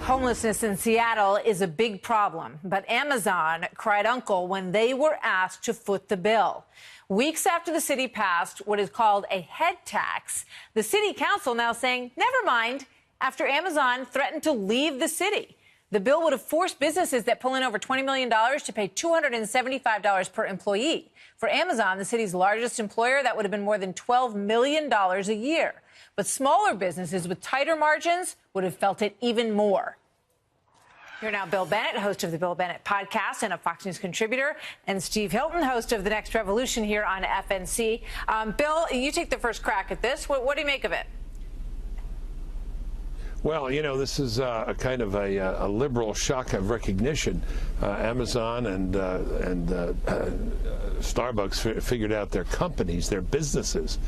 Homelessness in Seattle is a big problem, but Amazon cried uncle when they were asked to foot the bill. Weeks after the city passed what is called a head tax, the city council now saying, never mind, after Amazon threatened to leave the city. The bill would have forced businesses that pull in over $20 million to pay $275 per employee. For Amazon, the city's largest employer, that would have been more than $12 million a year. But smaller businesses with tighter margins would have felt it even more. Here now, Bill Bennett, host of the Bill Bennett podcast and a Fox News contributor, and Steve Hilton, host of The Next Revolution here on FNC. Bill, you take the first crack at this. What do you make of it? Well, you know, this is a kind of a liberal shock of recognition. Amazon and Starbucks figured out their companies, their businesses.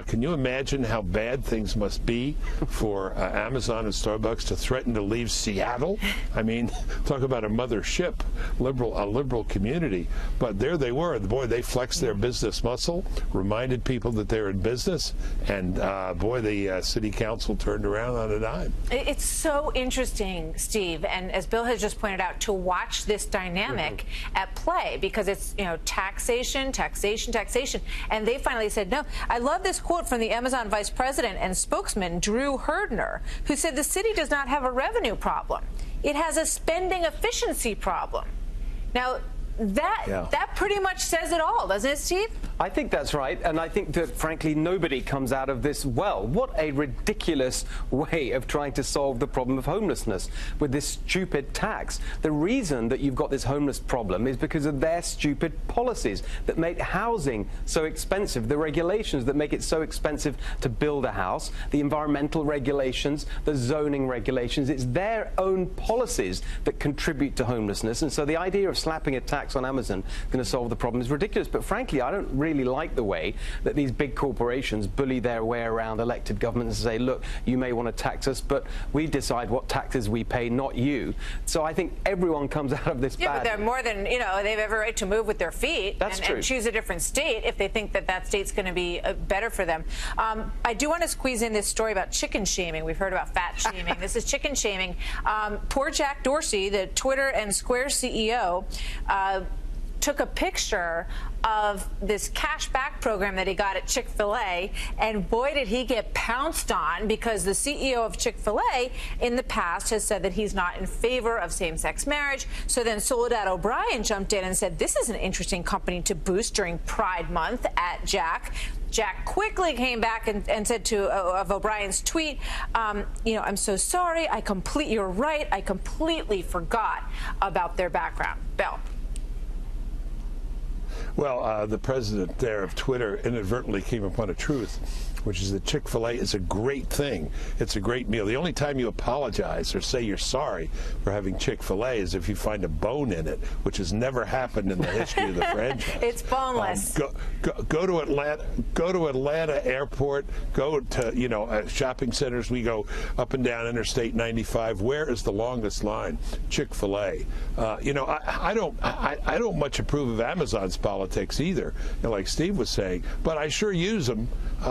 Can you imagine how bad things must be for Amazon and Starbucks to threaten to leave Seattle? I mean, talk about a mothership, a liberal community. But there they were. Boy, they flexed their business muscle, reminded people that they're in business, and boy, the city council turned around on a dime. It's so interesting, Steve, and as Bill has just pointed out, to watch this dynamic at play, because it's, you know, taxation, and they finally said no. I love this quote from the Amazon vice president and spokesman, Drew Herdner, who said the city does not have a revenue problem. It has a spending efficiency problem. Now, that pretty much says it all, doesn't it, Steve? I think that's right, and I think that, frankly, nobody comes out of this well. What a ridiculous way of trying to solve the problem of homelessness with this stupid tax. The reason that you've got this homeless problem is because of their stupid policies that make housing so expensive, the regulations that make it so expensive to build a house, the environmental regulations, the zoning regulations. It's their own policies that contribute to homelessness, and so the idea of slapping a tax on Amazon is going to solve the problem is ridiculous. But frankly, I don't really like the way that these big corporations bully their way around elected governments and say, look, you may want to tax us, but we decide what taxes we pay, not you. So I think everyone comes out of this bad. But they're more than, you know, they have every right to move with their feet. That's true. And choose a different state if they think that that state's going to be better for them. I do want to squeeze in this story about chicken shaming. We've heard about fat shaming. This is chicken shaming. Poor Jack Dorsey, the Twitter and Square CEO, took a picture of this cash back program that he got at Chick-fil-A, and boy, did he get pounced on, because the CEO of Chick-fil-A in the past has said that he's not in favor of same-sex marriage. So then Soledad O'Brien jumped in and said, this is an interesting company to boost during Pride Month at Jack. Jack quickly came back and said of O'Brien's tweet, you know, I'm so sorry, you're right, I completely forgot about their background. Bill. Well, the president there of Twitter inadvertently came upon a truth, which is that Chick-fil-A is a great thing. It's a great meal. The only time you apologize or say you're sorry for having Chick-fil-A is if you find a bone in it, which has never happened in the history of the franchise. It's boneless. Go to Atlanta. Go to Atlanta Airport. Go to, you know, shopping centers. We go up and down Interstate 95. Where is the longest line? Chick-fil-A. You know, I don't much approve of Amazon's politics either, you know, like Steve was saying, but I sure use them.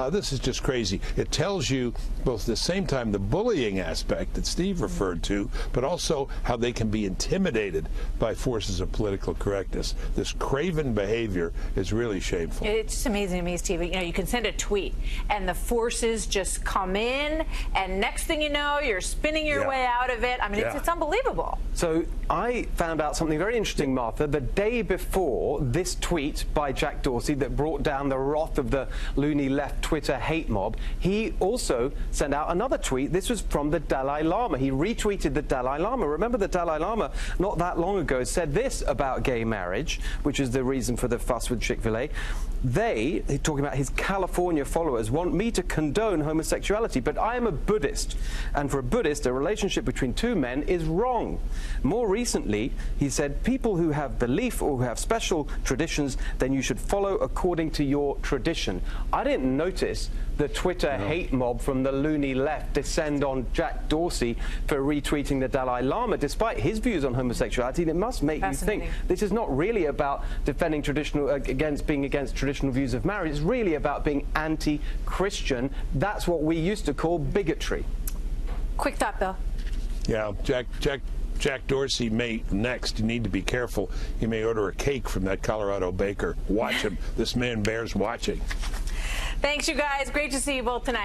This is just crazy. It tells you both at the same time the bullying aspect that Steve referred to, but also how they can be intimidated by forces of political correctness. This craven behavior is really shameful. It's just amazing to me, Steve. You know, you can send a tweet and the forces just come in, and next thing you know, you're spinning your way out of it. I mean, it's unbelievable. So I found out something very interesting, Martha, the day before this tweet by Jack Dorsey that brought down the wrath of the loony left Twitter hate mob. He also sent out another tweet. This was from the Dalai Lama. He retweeted the Dalai Lama. Remember, the Dalai Lama not that long ago said this about gay marriage, which is the reason for the fuss with Chick-fil-A. They, talking about his California followers, want me to condone homosexuality, but I am a Buddhist, and for a Buddhist, a relationship between two men is wrong. More recently, he said, people who have belief or who have special traditions, then you should follow according to your tradition. I didn't notice the Twitter hate mob from the loony left descend on Jack Dorsey for retweeting the Dalai Lama, despite his views on homosexuality. It must make you think this is not really about defending being against traditional views of marriage. It's really about being anti-Christian. That's what we used to call bigotry. Quick thought, Bill. Yeah, Jack Dorsey may next. You need to be careful. He may order a cake from that Colorado baker. Watch him. This man bears watching. Thanks, you guys. Great to see you both tonight.